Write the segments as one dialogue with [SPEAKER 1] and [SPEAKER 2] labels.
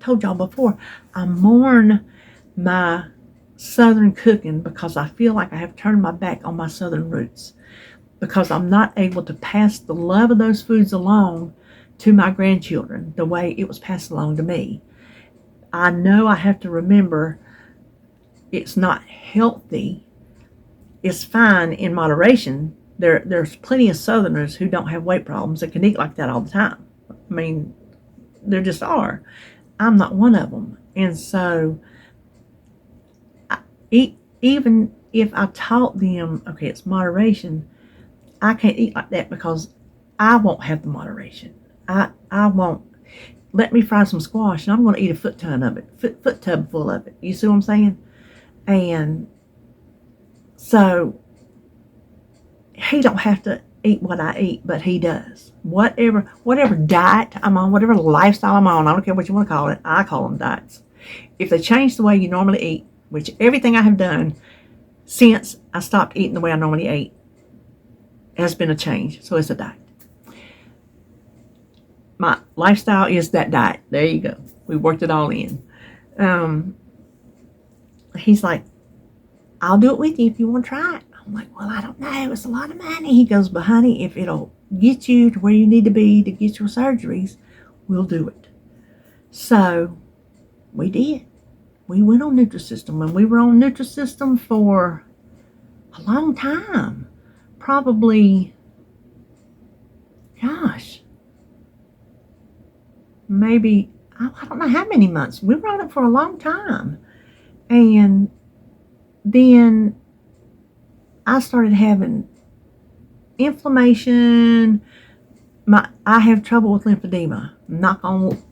[SPEAKER 1] told y'all before, I mourn my Southern cooking because I feel like I have turned my back on my Southern roots, because I'm not able to pass the love of those foods along to my grandchildren the way it was passed along to me. I know I have to remember it's not healthy. It's fine in moderation. There's plenty of Southerners who don't have weight problems that can eat like that all the time. I mean, there just are. I'm not one of them. And so, even if I taught them, okay, it's moderation, I can't eat like that because I won't have the moderation. I won't. Let me fry some squash and I'm going to eat a foot ton of it, foot tub full of it. You see what I'm saying? And so he don't have to eat what I eat, but he does. Whatever diet I'm on, whatever lifestyle I'm on, I don't care what you want to call it, I call them diets. If they change the way you normally eat, which everything I have done since I stopped eating the way I normally ate has been a change, so it's a diet. My lifestyle is that diet. There you go. We worked it all in. He's like, I'll do it with you if you want to try it. I'm like, well, I don't know. It's a lot of money. He goes, but honey, if it'll get you to where you need to be to get your surgeries, we'll do it. So we did. We went on Nutrisystem, and we were on Nutrisystem for a long time. Probably, gosh, maybe, I don't know how many months. We were on it for a long time. And then I started having inflammation. I have trouble with lymphedema. Knock on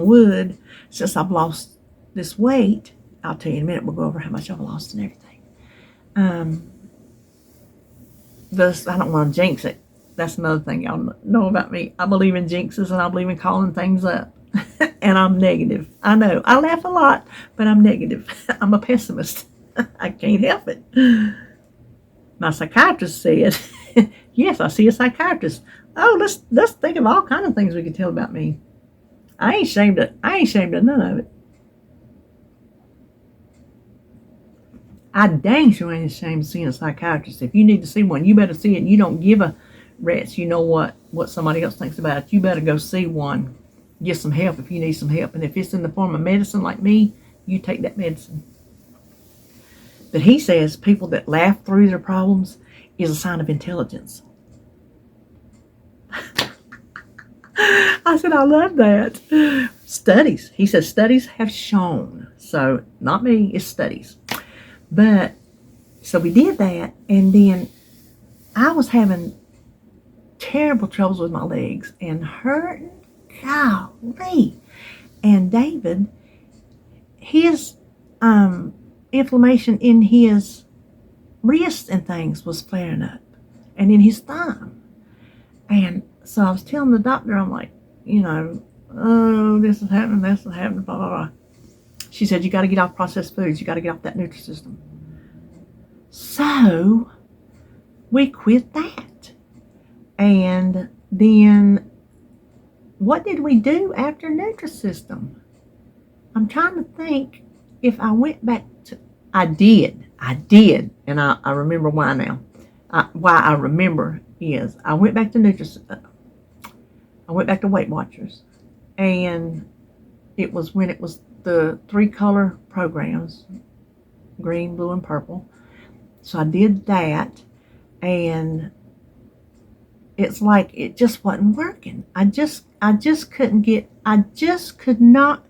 [SPEAKER 1] wood, since I've lost this weight. I'll tell you in a minute. We'll go over how much I've lost and everything. I don't want to jinx it. That's another thing y'all know about me. I believe in jinxes and I believe in calling things up. And I'm negative. I know. I laugh a lot, but I'm negative. I'm a pessimist. I can't help it. My psychiatrist said, yes, I see a psychiatrist. Oh, let's think of all kinds of things we could tell about me. I ain't ashamed of none of it. I dang sure ain't ashamed of seeing a psychiatrist. If you need to see one, you better see it. You don't give a rat's, you know what somebody else thinks about it. You better go see one. Get some help if you need some help. And if it's in the form of medicine like me, you take that medicine. But he says people that laugh through their problems is a sign of intelligence. I said, I love that. Studies. He says studies have shown. So not me, it's studies. But so we did that, and then I was having terrible troubles with my legs and hurting. Golly. And David, his inflammation in his wrists and things was flaring up, and in his thumb. And so I was telling the doctor, I'm like, oh, this is happening, blah, blah, blah. She said, you got to get off processed foods. You got to get off that Nutrisystem. So we quit that. And then what did we do after Nutrisystem? I'm trying to think if I went back to, I did. And I remember why now. Why I remember is I went back to Nutrisystem. I went back to Weight Watchers. And it was when it was the 3-color programs, green, blue, and purple. So I did that, and it's like it just wasn't working. I just could not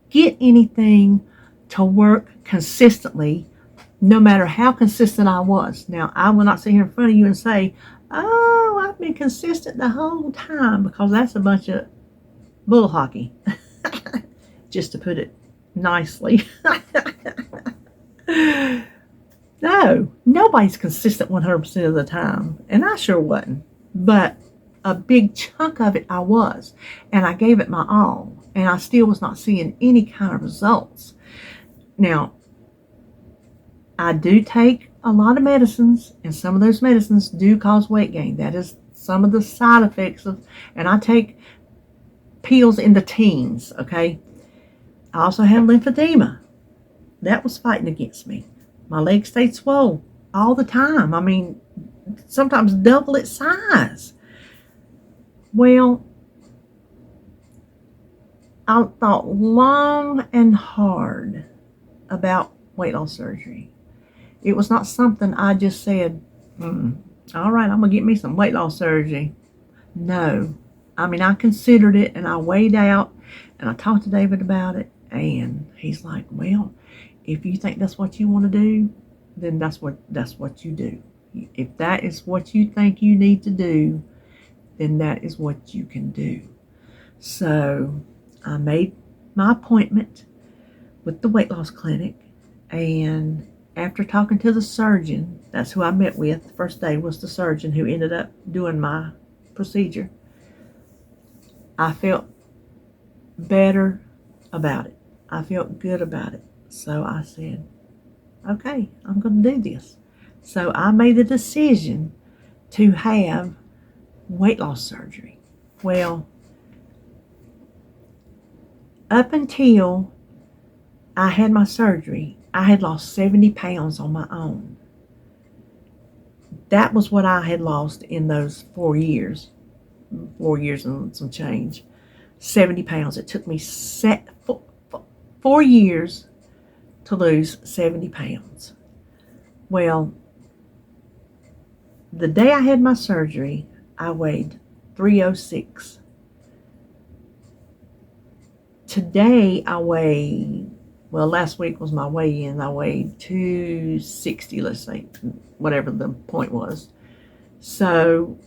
[SPEAKER 1] get anything to work consistently, no matter how consistent I was. Now, I will not sit here in front of you and say, oh, I've been consistent the whole time, because that's a bunch of bull hockey. Just to put it nicely. No, nobody's consistent 100% of the time. And I sure wasn't. But a big chunk of it I was. And I gave it my all. And I still was not seeing any kind of results. Now, I do take a lot of medicines. And some of those medicines do cause weight gain. That is some of the side effects of, and I take pills in the teens, okay? I also had lymphedema. That was fighting against me. My legs stayed swole all the time. I mean, sometimes double its size. Well, I thought long and hard about weight loss surgery. It was not something I just said, all right, I'm going to get me some weight loss surgery. No. I mean, I considered it and I weighed out and I talked to David about it. And he's like, well, if you think that's what you want to do, then that's what you do. If that is what you think you need to do, then that is what you can do. So I made my appointment with the weight loss clinic, and after talking to the surgeon, that's who I met with. The first day was the surgeon who ended up doing my procedure. I felt better about it. I felt good about it. So I said, okay, I'm going to do this. So I made the decision to have weight loss surgery. Well, up until I had my surgery, I had lost 70 pounds on my own. That was what I had lost in those 4 years. 4 years and some change. 70 pounds. It took me 4 years to lose 70 pounds. Well, the day I had my surgery, I weighed 306. Today I weigh, well, last week was my weigh-in. I weighed 260, let's say, whatever the point was. So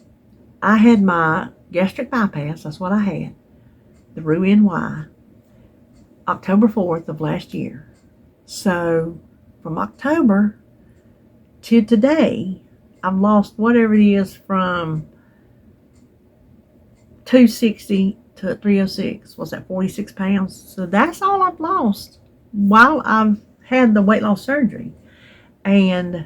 [SPEAKER 1] I had my gastric bypass, that's what I had, the Roux-en-Y, October 4th of last year. So from October to today, I've lost whatever it is from 260 to 306. What's that, 46 pounds? So that's all I've lost while I've had the weight loss surgery. And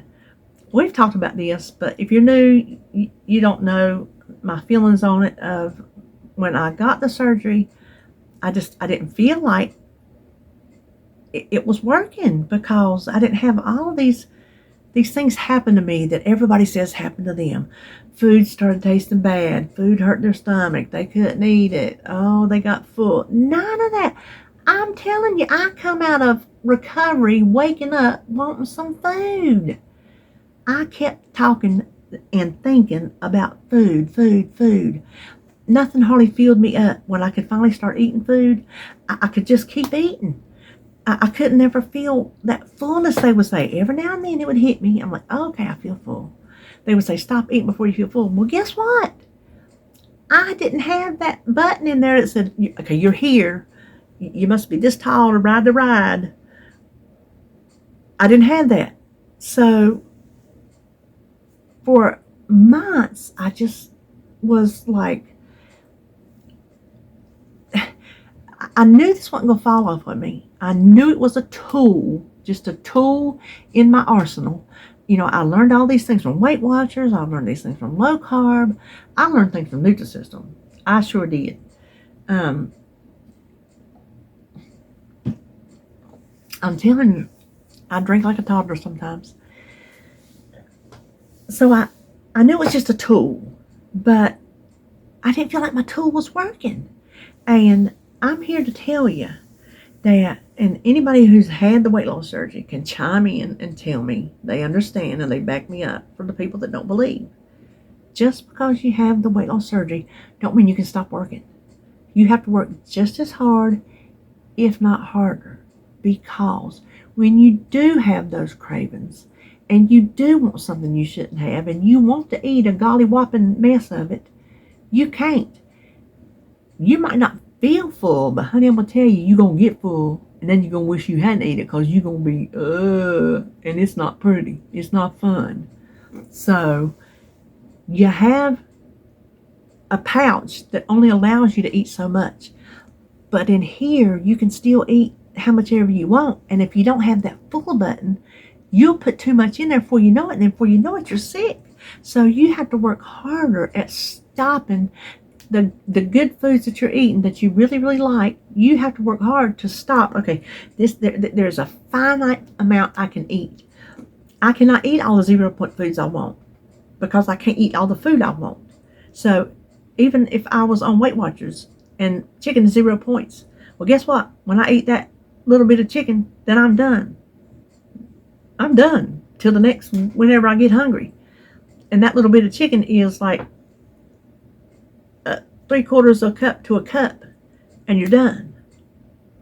[SPEAKER 1] we've talked about this, but if you're new, you don't know my feelings on it. Of when I got the surgery, I didn't feel like it was working, because I didn't have all of these things happen to me that everybody says happened to them. Food started tasting bad. Food hurt their stomach. They couldn't eat it. Oh, they got full. None of that. I'm telling you, I come out of recovery waking up wanting some food. I kept talking and thinking about food. Nothing hardly filled me up. When I could finally start eating food, I could just keep eating. I couldn't ever feel that fullness. They would say, every now and then it would hit me. I'm like, oh, okay, I feel full. They would say, stop eating before you feel full. Well, guess what? I didn't have that button in there that said, okay, you're here. You must be this tall to ride the ride. I didn't have that. So for months, I just was like, I knew this wasn't going to fall off on me. I knew it was a tool, just a tool in my arsenal. You know, I learned all these things from Weight Watchers. I learned these things from low carb. I learned things from Nutrisystem. I sure did. I'm telling you, I drink like a toddler sometimes. So I knew it was just a tool, but I didn't feel like my tool was working. And I'm here to tell you that, and anybody who's had the weight loss surgery can chime in and tell me they understand and they back me up, for the people that don't believe. Just because you have the weight loss surgery don't mean you can stop working. You have to work just as hard, if not harder, because when you do have those cravings and you do want something you shouldn't have and you want to eat a golly whopping mess of it, you can't. You might not feel full, but honey, I'm going to tell you, you're going to get full, and then you're going to wish you hadn't eaten it, because you're going to be, and it's not pretty. It's not fun. So you have a pouch that only allows you to eat so much. But in here, you can still eat how much ever you want. And if you don't have that full button, you'll put too much in there before you know it. And then before you know it, you're sick. So you have to work harder at stopping the good foods that you're eating that you really, really like, you have to work hard to stop. Okay, there's a finite amount I can eat. I cannot eat all the 0 point foods I want because I can't eat all the food I want. So even if I was on Weight Watchers and chicken is 0 points, well, guess what? When I eat that little bit of chicken, then I'm done. I'm done till the next, whenever I get hungry. And that little bit of chicken is like 3/4 of a cup to a cup, and you're done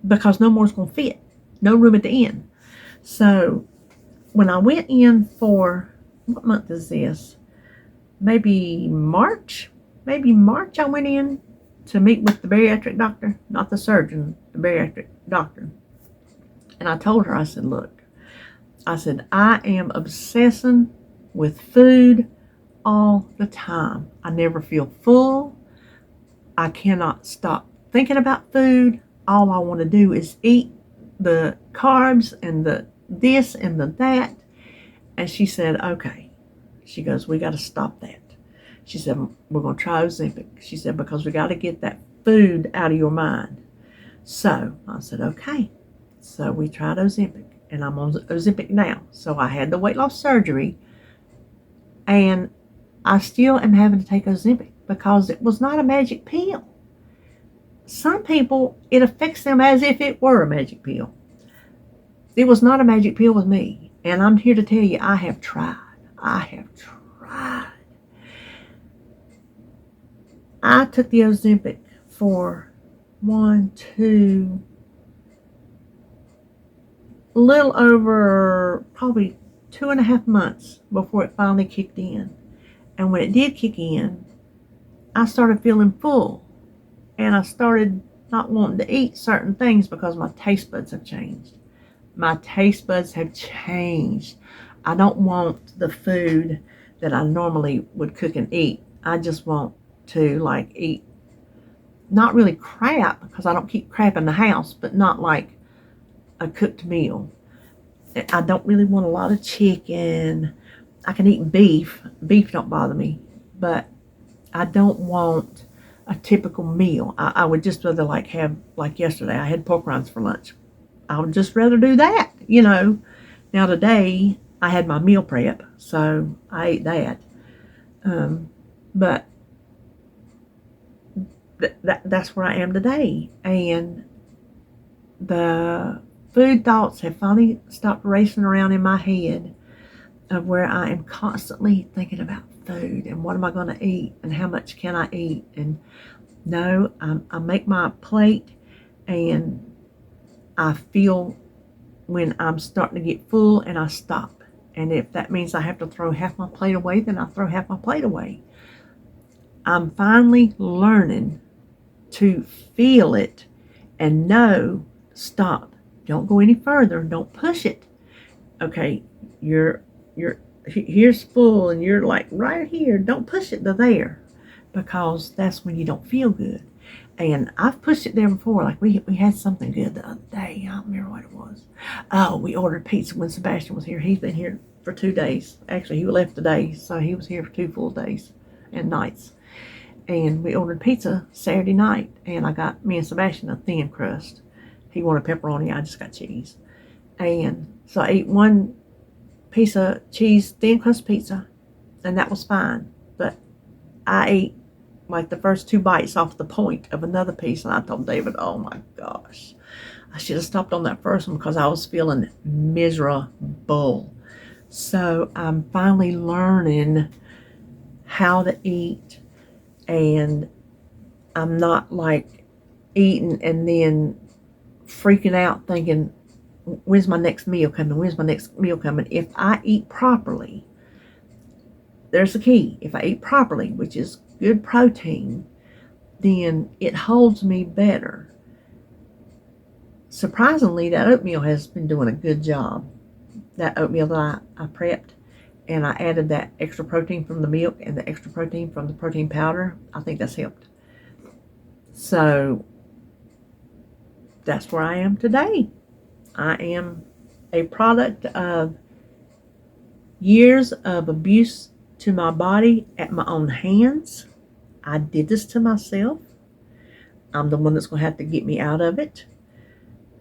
[SPEAKER 1] because no more's going to fit. No room at the end. So when I went in for, what month is this? Maybe March. I went in to meet with the bariatric doctor, not the surgeon, the bariatric doctor. And I told her, I said, look, I said, I am obsessing with food all the time. I never feel full. I cannot stop thinking about food. All I want to do is eat the carbs and the this and the that. And she said, okay. She goes, we got to stop that. She said, we're going to try Ozempic. She said, because we got to get that food out of your mind. So I said, okay. So we tried Ozempic, and I'm on Ozempic now. So I had the weight loss surgery, and I still am having to take Ozempic because it was not a magic pill. Some people, it affects them as if it were a magic pill. It was not a magic pill with me. And I'm here to tell you, I have tried. I took the Ozempic for a little over probably 2.5 months before it finally kicked in. And when it did kick in, I started feeling full. And I started not wanting to eat certain things because my taste buds have changed. I don't want the food that I normally would cook and eat. I just want to like eat, not really crap, because I don't keep crap in the house, but not like a cooked meal. I don't really want a lot of chicken. I can eat beef. Beef don't bother me, but I don't want a typical meal. I would just rather like have, like yesterday, I had pork rinds for lunch. I would just rather do that, Now today, I had my meal prep, so I ate that. But that's where I am today. And the food thoughts have finally stopped racing around in my head of where I am constantly thinking about food and what am I going to eat and how much can I eat. And no, I make my plate and I feel when I'm starting to get full and I stop. And if that means I have to throw half my plate away, then I throw half my plate away. I'm finally learning to feel it and know, stop. Don't go any further. Don't push it. Okay, you're here's full and you're like right here. Don't push it to there, because that's when you don't feel good. And I've pushed it there before. Like we had something good the other day. I don't remember what it was. Oh, we ordered pizza when Sebastian was here. He's been here for 2 days. Actually, he left today, so he was here for 2 full days and nights. And we ordered pizza Saturday night, and I got me and Sebastian a thin crust. He wanted pepperoni. I just got cheese. And so I ate one piece of cheese thin crust pizza, and that was fine. But I ate like the first 2 bites off the point of another piece, and I told David, oh my gosh, I should have stopped on that first one because I was feeling miserable. So I'm finally learning how to eat, and I'm not like eating and then freaking out thinking, when's my next meal coming? If I eat properly, there's the key. If I eat properly, which is good protein, then it holds me better. Surprisingly, that oatmeal has been doing a good job. That oatmeal that I prepped, and I added that extra protein from the milk and the extra protein from the protein powder. I think that's helped. So that's where I am today. I am a product of years of abuse to my body at my own hands. I did this to myself. I'm the one that's going to have to get me out of it.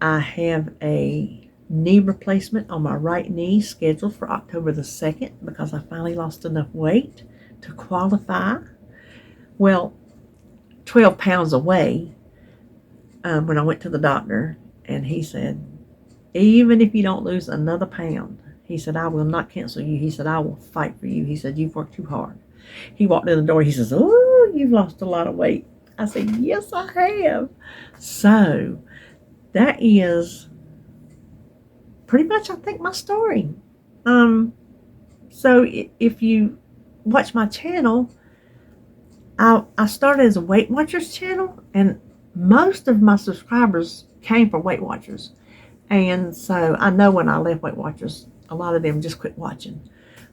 [SPEAKER 1] I have a knee replacement on my right knee scheduled for October the 2nd because I finally lost enough weight to qualify. Well, 12 pounds away when I went to the doctor, and he said, even if you don't lose another pound, he said, I will not cancel you. He said, I will fight for you. He said, you've worked too hard. He walked in the door. He says, oh, you've lost a lot of weight. I said, yes, I have. So that is pretty much, I think, my story. So if you watch my channel, I started as a Weight Watchers channel, and most of my subscribers came from Weight Watchers. And so I know when I left Weight Watchers, a lot of them just quit watching.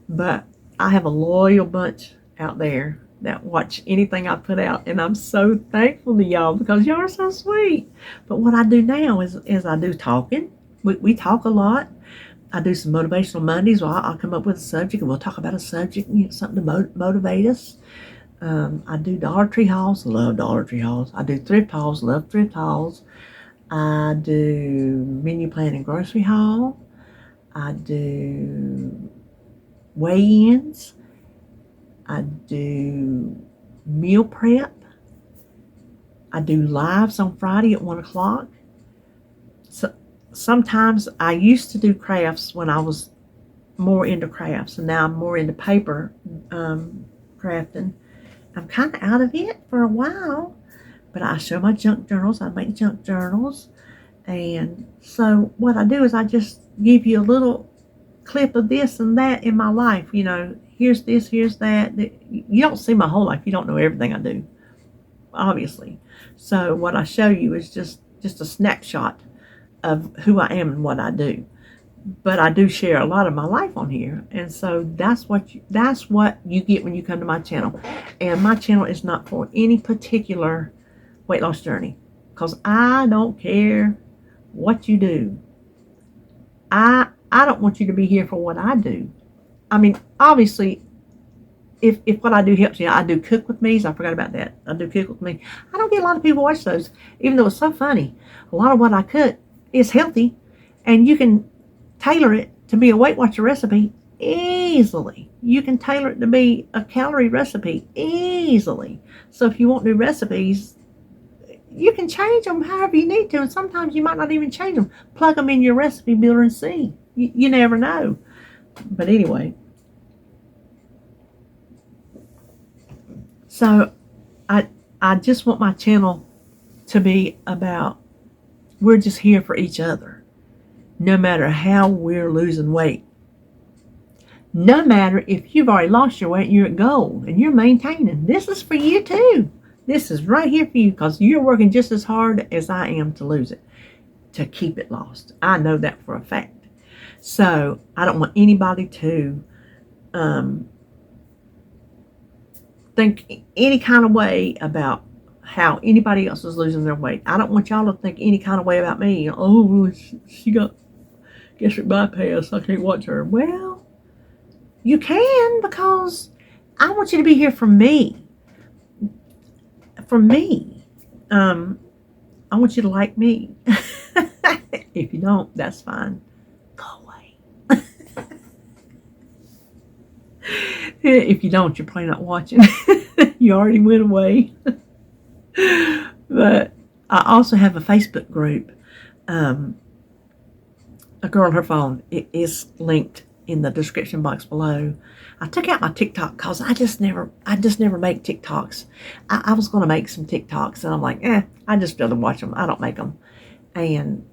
[SPEAKER 1] But I have a loyal bunch out there that watch anything I put out, and I'm so thankful to y'all because y'all are so sweet. But what I do now is I do talking. We talk a lot. I do some motivational Mondays where I'll come up with a subject and we'll talk about a subject, something to motivate us. I do Dollar Tree hauls, love Dollar Tree hauls. I do thrift hauls, love thrift hauls. I do menu plan and grocery haul. I do weigh-ins. I do meal prep. I do lives on Friday at 1 o'clock. So sometimes I used to do crafts when I was more into crafts, and now I'm more into paper crafting. I'm kind of out of it for a while, but I show my junk journals. I make junk journals. And so what I do is I just give you a little clip of this and that in my life. Here's this, here's that. You don't see my whole life. You don't know everything I do, obviously. So what I show you is just a snapshot of who I am and what I do. But I do share a lot of my life on here, and so that's what you get when you come to my channel. And my channel is not for any particular weight loss journey, because I don't care what you do. I don't want you to be here for what I do. I mean, obviously, if what I do helps you, I do cook with me's. I forgot about that. I do cook with me. I don't get a lot of people watch those, even though it's so funny. A lot of what I cook is healthy, and you can tailor it to be a Weight Watcher recipe easily. You can tailor it to be a calorie recipe easily. So if you want new recipes, you can change them however you need to, and sometimes you might not even change them. Plug them in your recipe builder and see. You never know. But anyway, so I just want my channel to be about, we're just here for each other. No matter how we're losing weight. No matter if you've already lost your weight and you're at goal and you're maintaining. This is for you too. This is right here for you because you're working just as hard as I am to lose it, to keep it lost. I know that for a fact. So I don't want anybody to think any kind of way about how anybody else is losing their weight. I don't want y'all to think any kind of way about me. Oh, she got gastric bypass, I can't watch her. Well, you can, because I want you to be here for me. For me. I want you to like me. If you don't, that's fine. Go away. If you don't, you're probably not watching. You already went away. But I also have a Facebook group. A girl, her phone, it is linked in the description box below. I took out my TikTok because I just never make TikToks. I was going to make some TikToks, and I'm like, I just rather watch them. I don't make them. And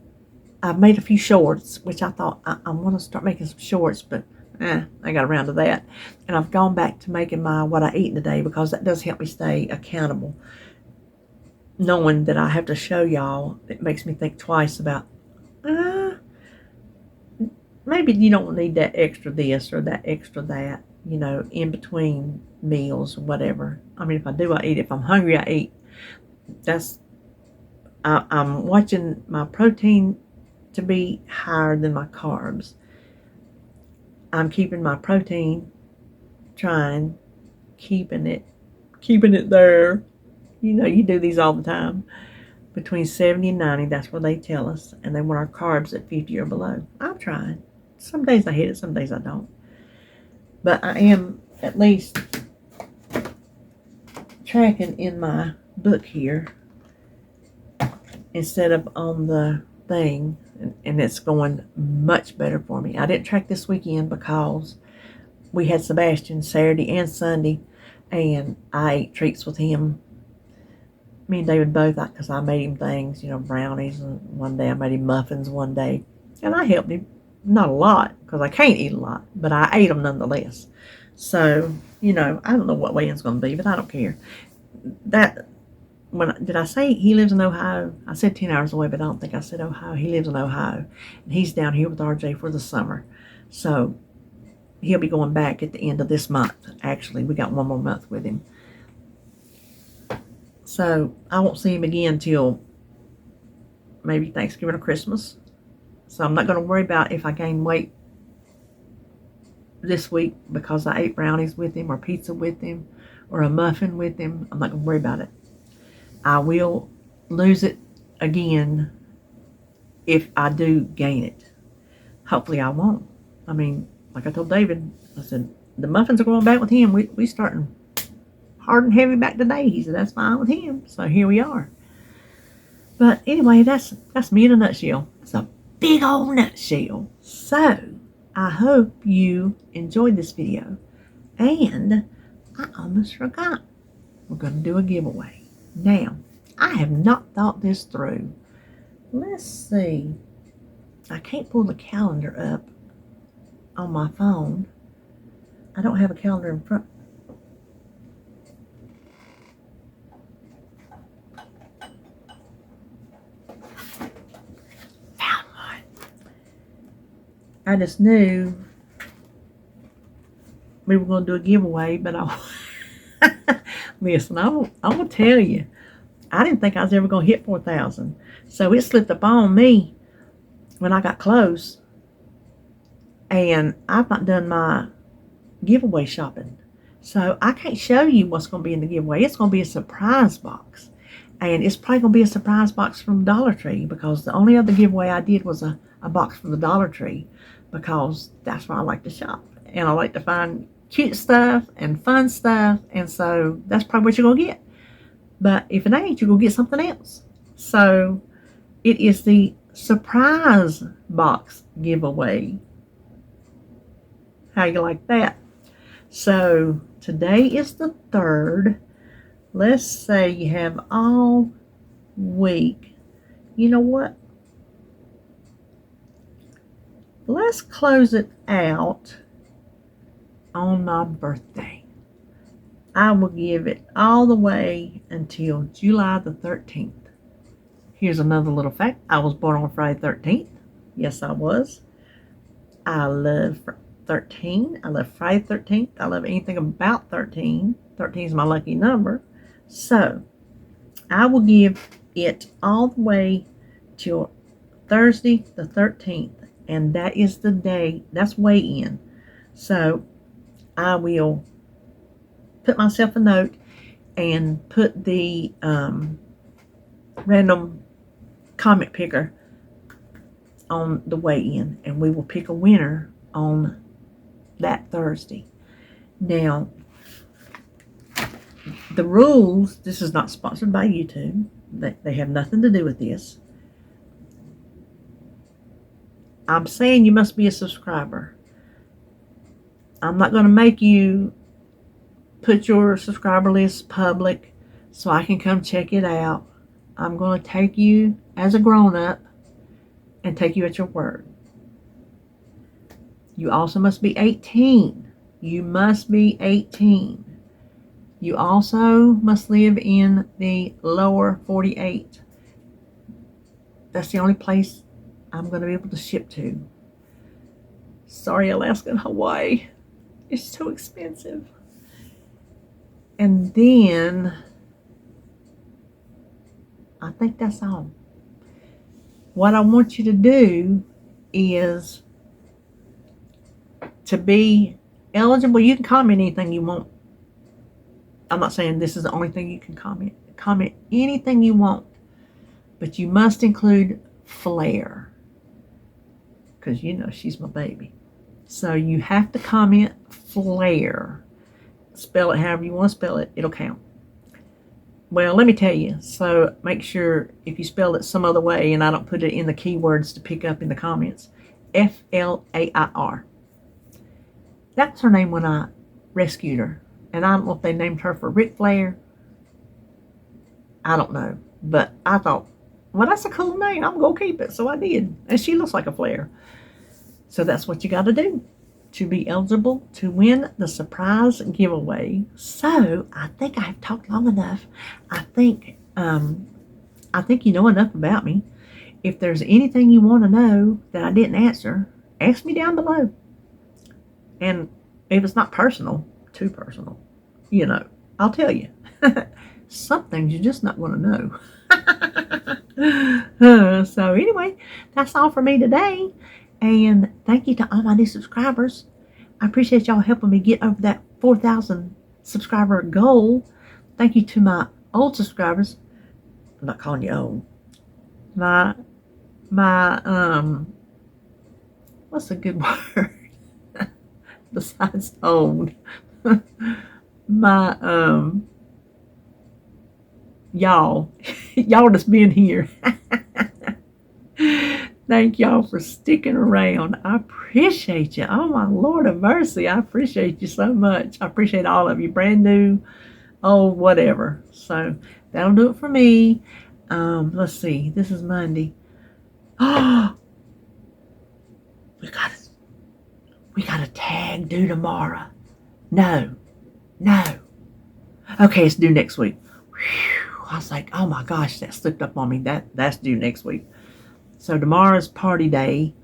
[SPEAKER 1] I've made a few shorts, which I thought I want to start making some shorts, but I got around to that. And I've gone back to making my what I eat in a day, because that does help me stay accountable. Knowing that I have to show y'all, it makes me think twice about, maybe you don't need that extra this or that extra that, in between meals or whatever. I mean, if I do, I eat. If I'm hungry, I eat. I'm watching my protein to be higher than my carbs. I'm keeping my protein, keeping keeping it there. You know, you do these all the time. Between 70 and 90, that's what they tell us. And they want our carbs at 50 or below. I'm trying. Some days I hit it, some days I don't. But I am at least tracking in my book here instead of on the thing. And it's going much better for me. I didn't track this weekend because we had Sebastian Saturday and Sunday. And I ate treats with him. Me and David both, because I made him things, you know, brownies. And one day I made him muffins one day. And I helped him. Not a lot, because I can't eat a lot. But I ate them nonetheless. So, you know, I don't know what weigh-in's going to be, but I don't care. Did I say he lives in Ohio? I said 10 hours away, but I don't think I said Ohio. He lives in Ohio. And he's down here with RJ for the summer. So, he'll be going back at the end of this month. Actually, we got one more month with him. So, I won't see him again till maybe Thanksgiving or Christmas. So, I'm not going to worry about if I gain weight this week because I ate brownies with him or pizza with him or a muffin with him. I'm not going to worry about it. I will lose it again if I do gain it. Hopefully, I won't. I mean, like I told David, I said, the muffins are going back with him. We starting hard and heavy back today. He said, that's fine with him. So here we are. But anyway, that's me in a nutshell. It's a big old nutshell. So I hope you enjoyed this video. And I almost forgot. We're going to do a giveaway. Now, I have not thought this through. Let's see. I can't pull the calendar up on my phone. I don't have a calendar in front. Found one. I just knew we were going to do a giveaway, but listen, I'm going to tell you, I didn't think I was ever going to hit 4,000. So it slipped up on me when I got close. And I've not done my giveaway shopping. So I can't show you what's going to be in the giveaway. It's going to be a surprise box. And it's probably going to be a surprise box from Dollar Tree because the only other giveaway I did was a box from the Dollar Tree because that's where I like to shop. And I like to find cute stuff and fun stuff. And so that's probably what you're going to get. But if it ain't, you're going to get something else. So it is the surprise box giveaway. How you like that? So today is the 3rd. Let's say you have all week. You know what? Let's close it out on my birthday. I will give it all the way until July the 13th. Here's another little fact. I was born on Friday the 13th. Yes, I was. I love 13. I love Friday the 13th. I love anything about 13. 13 is my lucky number. So, I will give it all the way till Thursday the 13th. And that is the day. That's weigh-in. So, I will put myself a note and put the random comment picker on the weigh-in. And we will pick a winner on that Thursday. Now, the rules, this is not sponsored by YouTube. They have nothing to do with this. I'm saying you must be a subscriber. I'm not going to make you put your subscriber list public so I can come check it out. I'm going to take you as a grown-up and take you at your word. You also must be 18. You must be 18. You also must live in the lower 48. That's the only place I'm going to be able to ship to. Sorry, Alaska and Hawaii. It's too expensive. And then, I think that's all. What I want you to do is to be eligible. You can comment anything you want I'm not saying this is the only thing you can comment. Comment anything you want, but you must include flair, because you know she's my baby. So you have to comment flair. Spell it however you want to spell it, it'll count. Well, let me tell you, so make sure if you spell it some other way and I don't put it in the keywords to pick up in the comments, Flair. That was her name when I rescued her. And I don't know if they named her for Ric Flair. I don't know. But I thought, well, that's a cool name. I'm going to keep it. So I did. And she looks like a Flair. So that's what you got to do to be eligible to win the surprise giveaway. So I think I've talked long enough. I think you know enough about me. If there's anything you want to know that I didn't answer, ask me down below. And if it's not personal, too personal, you know, I'll tell you. Some things you're just not going to know. So anyway, that's all for me today. And thank you to all my new subscribers. I appreciate y'all helping me get over that 4,000 subscriber goal. Thank you to my old subscribers. I'm not calling you old. My what's a good word besides old? My y'all just being here. Thank y'all for sticking around. I appreciate you. Oh my Lord of mercy, I appreciate you so much. I appreciate all of you, brand new, old, whatever. So that'll do it for me. Let's see. This is Monday. Oh, we got a tag due tomorrow. No. Okay, it's due next week. Whew, I was like, oh my gosh, that slipped up on me. That's due next week. So tomorrow's party day.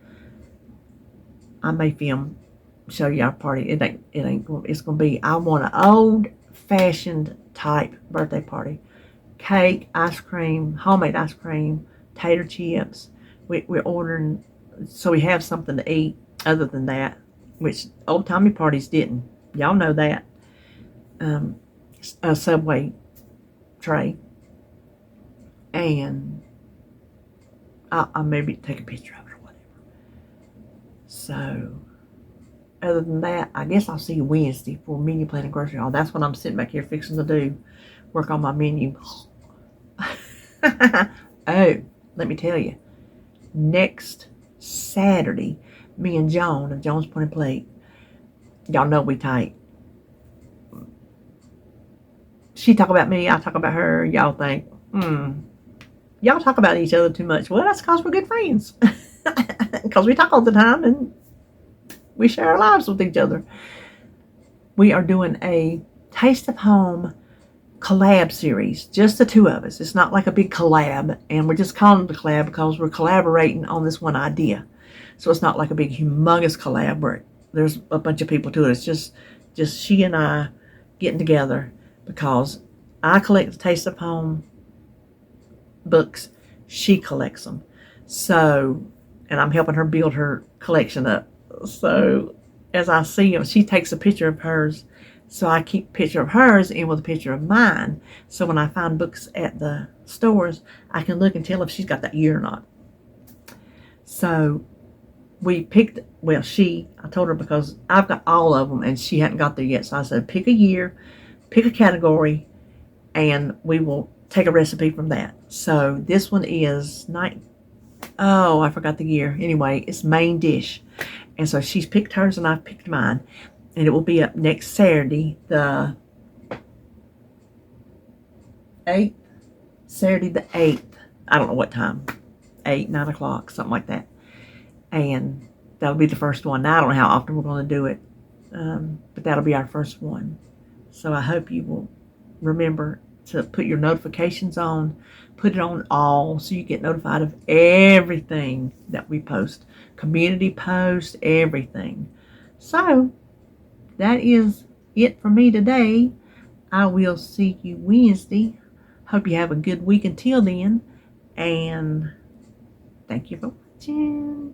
[SPEAKER 1] I may show you our party. It's gonna be. I want an old-fashioned type birthday party. Cake, ice cream, homemade ice cream, tater chips. We're ordering, so we have something to eat other than that, which old-timey parties didn't. Y'all know that. A Subway tray. And I'll maybe take a picture of it or whatever. So, other than that, I guess I'll see you Wednesday for menu planning grocery haul. That's what I'm sitting back here fixing to do. Work on my menu. Oh, let me tell you. Next Saturday, me and Joan of Joan's Point and Plate, y'all know we tight. She talk about me, I talk about her. Y'all think, y'all talk about each other too much. Well, that's because we're good friends. Because we talk all the time and we share our lives with each other. We are doing a Taste of Home collab series, just the two of us. It's not like a big collab, and we're just calling it a collab because we're collaborating on this one idea. So it's not like a big humongous collab where there's a bunch of people to it. It's just she and I getting together because I collect the Taste of Home books, she collects them. So, and I'm helping her build her collection up. So as I see them, she takes a picture of hers. So I keep a picture of hers in with a picture of mine. So when I find books at the stores, I can look and tell if she's got that year or not. So we picked, I told her because I've got all of them and she hadn't got there yet. So I said, pick a year, pick a category, and we will take a recipe from that. So this one is I forgot the year. Anyway, it's main dish. And so she's picked hers and I've picked mine. And it will be up next Saturday, the 8th. Saturday the 8th. I don't know what time. 8, 9 o'clock, something like that. And that'll be the first one. Now, I don't know how often we're going to do it. But that'll be our first one. So I hope you will remember to put your notifications on. Put it on all so you get notified of everything that we post. Community post, everything. So that is it for me today. I will see you Wednesday. Hope you have a good week until then. And thank you for watching.